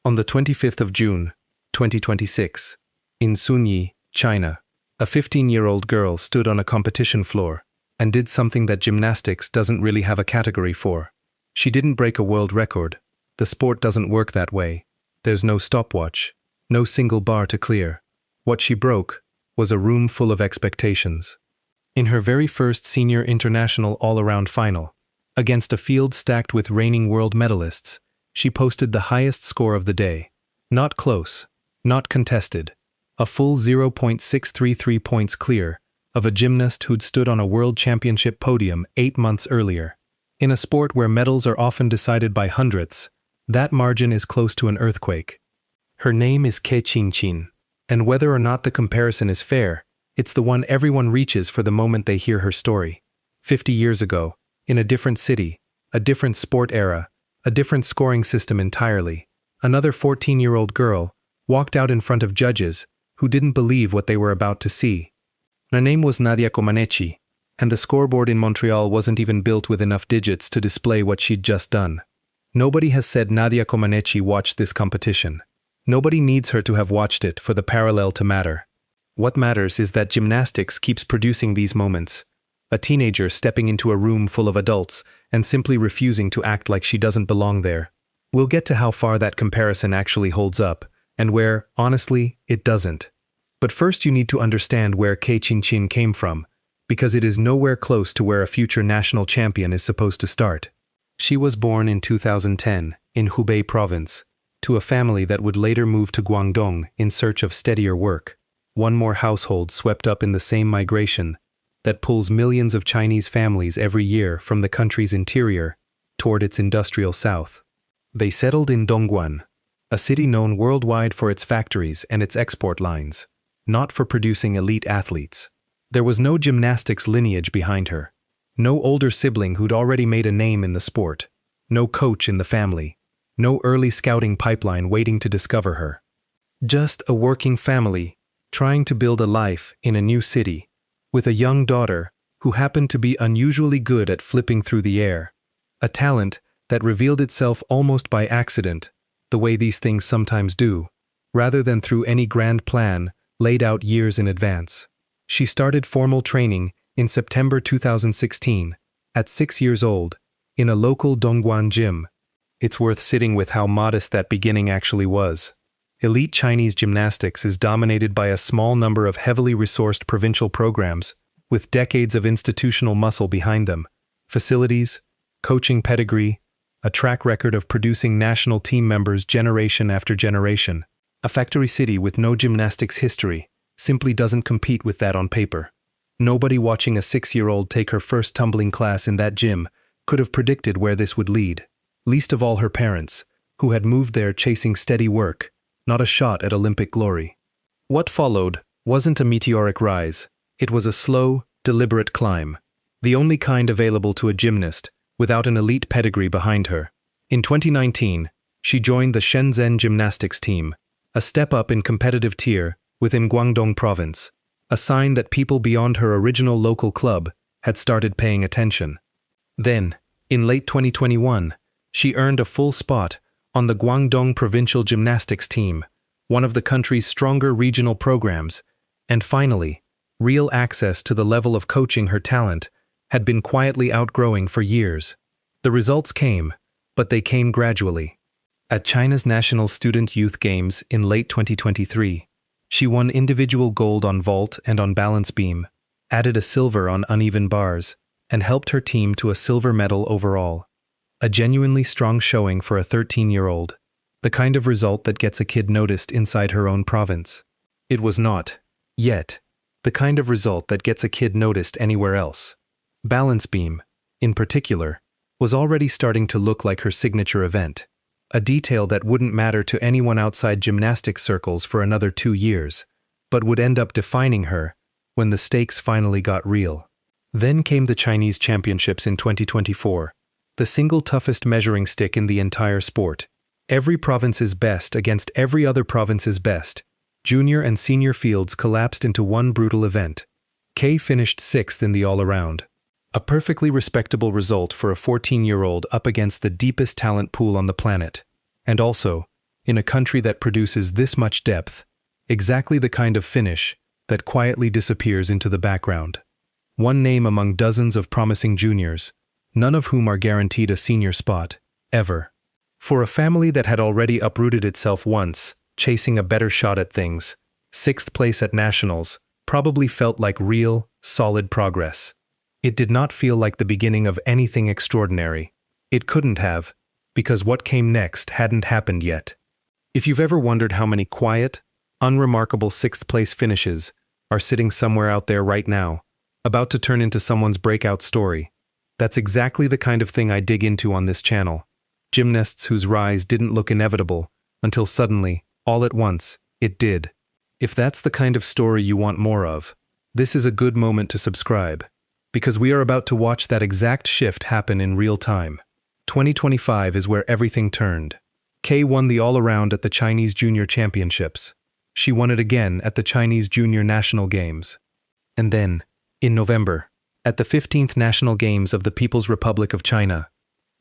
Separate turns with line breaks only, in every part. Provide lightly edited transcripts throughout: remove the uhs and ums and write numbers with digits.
On the 25th of June, 2026, in Sunyi, China, a 15-year-old girl stood on a competition floor and did something that gymnastics doesn't really have a category for. She didn't break a world record. The sport doesn't work that way. There's no stopwatch, no single bar to clear. What she broke was a room full of expectations. In her very first senior international all-around final, against a field stacked with reigning world medalists, she posted the highest score of the day. Not close, not contested. A full 0.633 points clear of a gymnast who'd stood on a world championship podium 8 months earlier. In a sport where medals are often decided by hundredths, that margin is close to an earthquake. Her name is Ke Qinqin, and whether or not the comparison is fair, it's the one everyone reaches for the moment they hear her story. 50 years ago, in a different city, a different sport era, a different scoring system entirely, another 14-year-old girl walked out in front of judges who didn't believe what they were about to see. Her name was Nadia Comaneci, and the scoreboard in Montreal wasn't even built with enough digits to display what she'd just done. Nobody has said Nadia Comaneci watched this competition. Nobody needs her to have watched it for the parallel to matter. What matters is that gymnastics keeps producing these moments. A teenager stepping into a room full of adults and simply refusing to act like she doesn't belong there. We'll get to how far that comparison actually holds up, and where, honestly, it doesn't. But first you need to understand where Ke Qinqin came from, because it is nowhere close to where a future national champion is supposed to start. She was born in 2010 in Hubei province, to a family that would later move to Guangdong in search of steadier work. One more household swept up in the same migration that pulls millions of Chinese families every year from the country's interior toward its industrial south. They settled in Dongguan, a city known worldwide for its factories and its export lines, not for producing elite athletes. There was no gymnastics lineage behind her, no older sibling who'd already made a name in the sport, no coach in the family, no early scouting pipeline waiting to discover her. Just a working family trying to build a life in a new city, with a young daughter who happened to be unusually good at flipping through the air, a talent that revealed itself almost by accident, the way these things sometimes do, rather than through any grand plan laid out years in advance. She started formal training in September 2016, at 6 years old, in a local Dongguan gym. It's worth sitting with how modest that beginning actually was. Elite Chinese gymnastics is dominated by a small number of heavily resourced provincial programs, with decades of institutional muscle behind them, facilities, coaching pedigree, a track record of producing national team members generation after generation. A factory city with no gymnastics history simply doesn't compete with that on paper. Nobody watching a 6-year-old take her first tumbling class in that gym could have predicted where this would lead, least of all her parents, who had moved there chasing steady work, not a shot at Olympic glory. What followed wasn't a meteoric rise, it was a slow, deliberate climb, the only kind available to a gymnast without an elite pedigree behind her. In 2019, she joined the Shenzhen gymnastics team, a step up in competitive tier within Guangdong province, a sign that people beyond her original local club had started paying attention. Then, in late 2021, she earned a full spot on the Guangdong provincial gymnastics team, one of the country's stronger regional programs, and finally, real access to the level of coaching her talent had been quietly outgrowing for years. The results came, but they came gradually. At China's National Student Youth Games in late 2023, she won individual gold on vault and on balance beam, added a silver on uneven bars, and helped her team to a silver medal overall. A genuinely strong showing for a 13-year-old, the kind of result that gets a kid noticed inside her own province. It was not, yet, the kind of result that gets a kid noticed anywhere else. Balance beam, in particular, was already starting to look like her signature event, a detail that wouldn't matter to anyone outside gymnastics circles for another 2 years, but would end up defining her when the stakes finally got real. Then came the Chinese Championships in 2024, the single toughest measuring stick in the entire sport. Every province's best against every other province's best. Junior and senior fields collapsed into one brutal event. Ke finished 6th in the all-around. A perfectly respectable result for a 14-year-old up against the deepest talent pool on the planet. And also, in a country that produces this much depth, exactly the kind of finish that quietly disappears into the background. One name among dozens of promising juniors, none of whom are guaranteed a senior spot, ever. For a family that had already uprooted itself once, chasing a better shot at things, 6th place at nationals probably felt like real, solid progress. It did not feel like the beginning of anything extraordinary. It couldn't have, because what came next hadn't happened yet. If you've ever wondered how many quiet, unremarkable 6th place finishes are sitting somewhere out there right now, about to turn into someone's breakout story, that's exactly the kind of thing I dig into on this channel. Gymnasts whose rise didn't look inevitable, until suddenly, all at once, it did. If that's the kind of story you want more of, this is a good moment to subscribe, because we are about to watch that exact shift happen in real time. 2025 is where everything turned. Ke won the all-around at the Chinese Junior Championships. She won it again at the Chinese Junior National Games. And then, in November, at the 15th National Games of the People's Republic of China,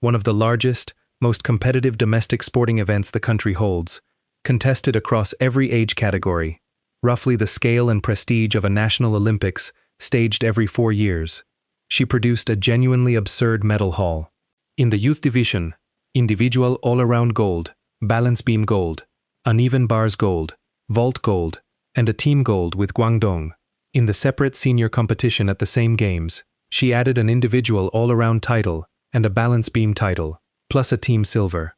one of the largest, most competitive domestic sporting events the country holds, contested across every age category, roughly the scale and prestige of a national Olympics staged every 4 years. She produced a genuinely absurd medal haul. In the youth division, individual all-around gold, balance beam gold, uneven bars gold, vault gold, and a team gold with Guangdong. In the separate senior competition at the same games, she added an individual all-around title and a balance beam title, plus a team silver.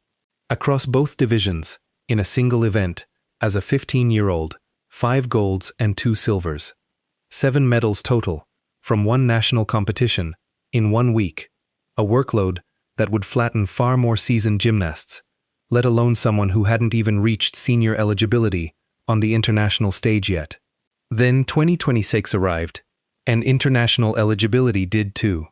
Across both divisions, in a single event, as a 15-year-old, 5 golds and 2 silvers. 7 medals total, from one national competition, in 1 week. A workload that would flatten far more seasoned gymnasts, let alone someone who hadn't even reached senior eligibility on the international stage yet. Then 2026 arrived, and international eligibility did too.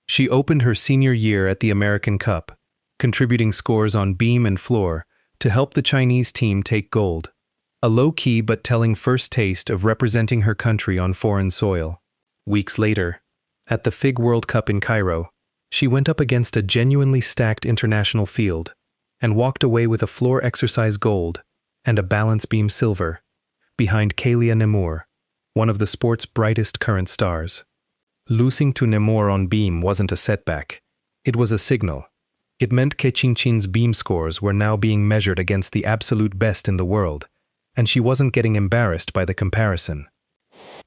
She opened her senior year at the American Cup, contributing scores on beam and floor to help the Chinese team take gold. A low-key but telling first taste of representing her country on foreign soil. Weeks later, at the FIG World Cup in Cairo, she went up against a genuinely stacked international field and walked away with a floor exercise gold and a balance beam silver, behind Kalia Nemur, one of the sport's brightest current stars. Losing to Nemur on beam wasn't a setback. It was a signal. It meant Ke Qinqin's beam scores were now being measured against the absolute best in the world, and she wasn't getting embarrassed by the comparison.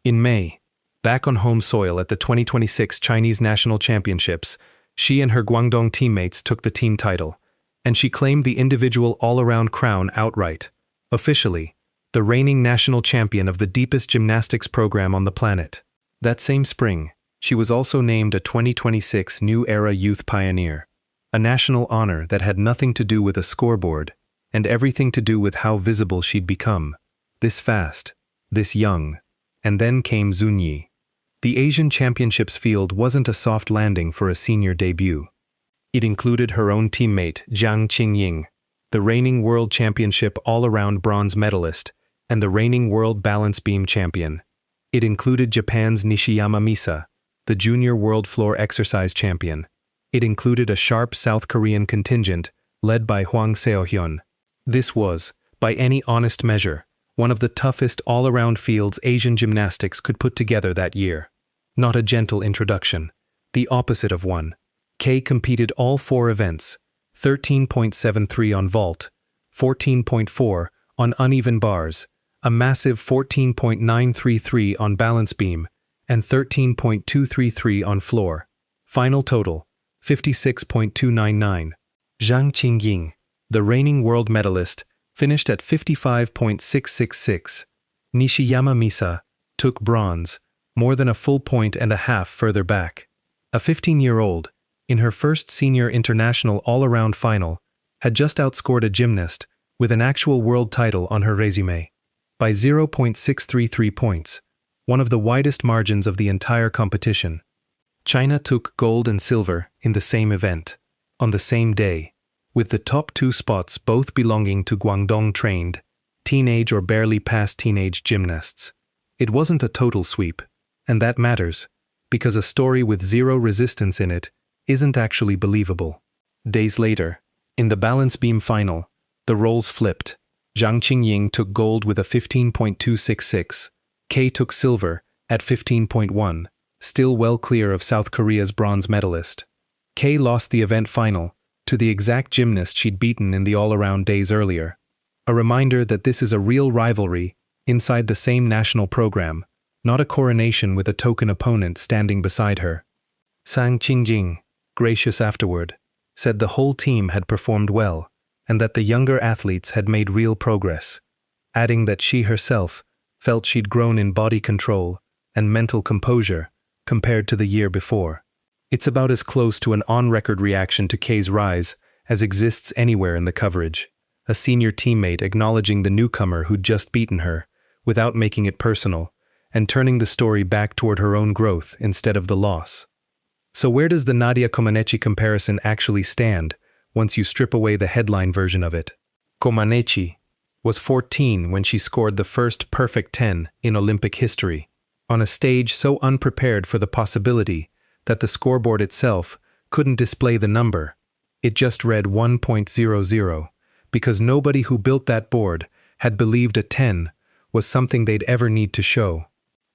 In May, back on home soil at the 2026 Chinese National Championships, she and her Guangdong teammates took the team title, and she claimed the individual all-around crown outright. Officially, the reigning national champion of the deepest gymnastics program on the planet. That same spring, she was also named a 2026 New Era Youth Pioneer, a national honor that had nothing to do with a scoreboard, and everything to do with how visible she'd become, this fast, this young. And then came Zunyi. The Asian Championships field wasn't a soft landing for a senior debut. It included her own teammate, Ke Qinqin, the reigning World Championship all-around bronze medalist, and the reigning World Balance Beam champion. It included Japan's Nishiyama Misa, the junior World Floor Exercise champion. It included a sharp South Korean contingent, led by Hwang Seo-hyun. This was, by any honest measure, one of the toughest all-around fields Asian gymnastics could put together that year. Not a gentle introduction, the opposite of one. Ke competed all 4 events, 13.73 on vault, 14.4 on uneven bars, a massive 14.933 on balance beam, and 13.233 on floor. Final total, 56.299. Ke Qinqin, the reigning world medalist, finished at 55.666. Nishiyama Misa took bronze, more than a full point and a half further back. A 15-year-old, in her first senior international all-around final, had just outscored a gymnast with an actual world title on her resume by 0.633 points, one of the widest margins of the entire competition. China took gold and silver in the same event, on the same day, with the top 2 spots both belonging to Guangdong-trained, teenage or barely past teenage gymnasts. It wasn't a total sweep, and that matters, because a story with 0 resistance in it isn't actually believable. Days later, in the balance beam final, the roles flipped. Zhang Qingying took gold with a 15.266. Ke took silver at 15.1, still well clear of South Korea's bronze medalist. Ke lost the event final to the exact gymnast she'd beaten in the all-around days earlier. A reminder that this is a real rivalry inside the same national program, not a coronation with a token opponent standing beside her. Zhang Qingjing, gracious afterward, said the whole team had performed well and that the younger athletes had made real progress, adding that she herself felt she'd grown in body control and mental composure compared to the year before. It's about as close to an on-record reaction to Ke's rise as exists anywhere in the coverage, a senior teammate acknowledging the newcomer who'd just beaten her, without making it personal, and turning the story back toward her own growth instead of the loss. So where does the Nadia Comaneci comparison actually stand once you strip away the headline version of it? Comaneci was 14 when she scored the first perfect 10 in Olympic history, on a stage so unprepared for the possibility that the scoreboard itself couldn't display the number. It just read 1.00, because nobody who built that board had believed a 10 was something they'd ever need to show.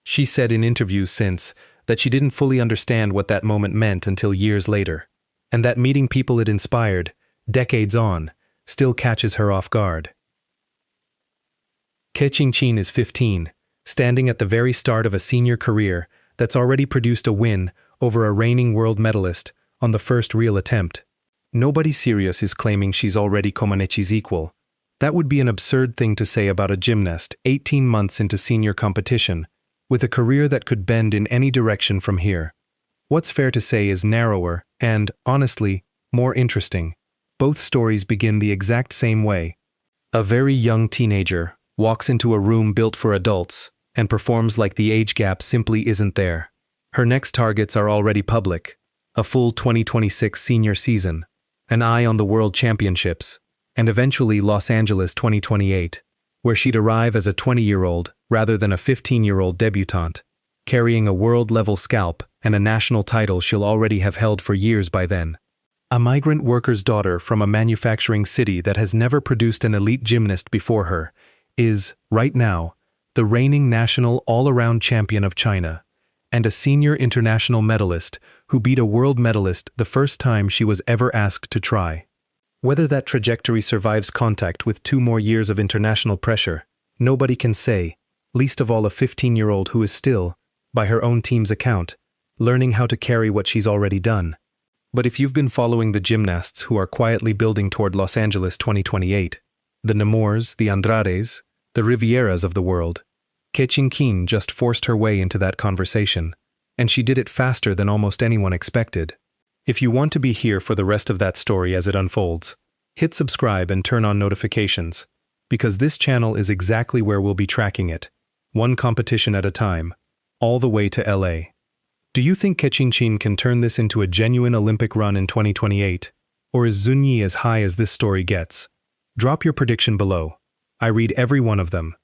She said in interviews since that she didn't fully understand what that moment meant until years later, and that meeting people it inspired, decades on, still catches her off guard. Ke Qinqin is 15, standing at the very start of a senior career that's already produced a win over a reigning world medalist on the first real attempt. Nobody serious is claiming she's already Comaneci's equal. That would be an absurd thing to say about a gymnast 18 months into senior competition, with a career that could bend in any direction from here. What's fair to say is narrower and, honestly, more interesting. Both stories begin the exact same way. A very young teenager walks into a room built for adults and performs like the age gap simply isn't there. Her next targets are already public: a full 2026 senior season, an eye on the World Championships, and eventually Los Angeles 2028, where she'd arrive as a 20-year-old rather than a 15-year-old debutante, carrying a world-level scalp and a national title she'll already have held for years by then. A migrant worker's daughter from a manufacturing city that has never produced an elite gymnast before her is, right now, the reigning national all-around champion of China, and a senior international medalist who beat a world medalist the first time she was ever asked to try. Whether that trajectory survives contact with 2 more years of international pressure, nobody can say, least of all a 15-year-old who is still, by her own team's account, learning how to carry what she's already done. But if you've been following the gymnasts who are quietly building toward Los Angeles 2028, the Nemours, the Andrades, the Rivieras of the world, Ke Qinqin just forced her way into that conversation, and she did it faster than almost anyone expected. If you want to be here for the rest of that story as it unfolds, hit subscribe and turn on notifications, because this channel is exactly where we'll be tracking it, one competition at a time, all the way to LA. Do you think Ke Qinqin can turn this into a genuine Olympic run in 2028, or is Zunyi as high as this story gets? Drop your prediction below. I read every one of them.